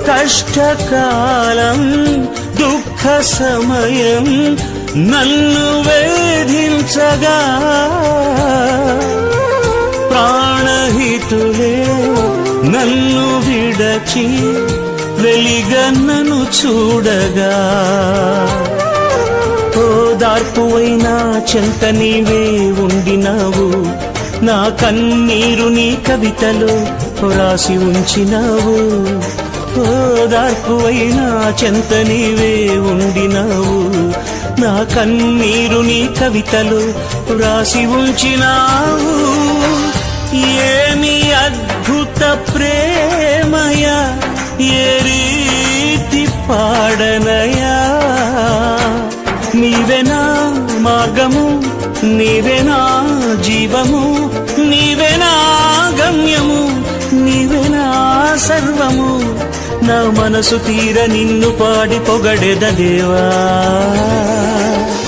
కష్టకాలం దుఃఖ సమయం నన్ను వేధించగా ప్రాణహితులే నన్ను విడచి వెలిగన్నను చూడగా ఓదార్పువైనా చెంత నీవే ఉండినావు నా కన్నీరు నీ కవితలో రాసి ఉంచినావు ఓదార్పువైనా చెంత నీవే ఉండినావు నా కన్నీరు నీ కవితలో రాసి ఉంచినావు ఏమి అద్భుత ప్రేమయా ఏ రీతి పాడనయా నీవేనా మార్గము నీవేనా జీవము నీవేనా గమ్యము నీవేనా సర్వము నా మనసు తీర నిన్ను పాడి పొగడెద దేవా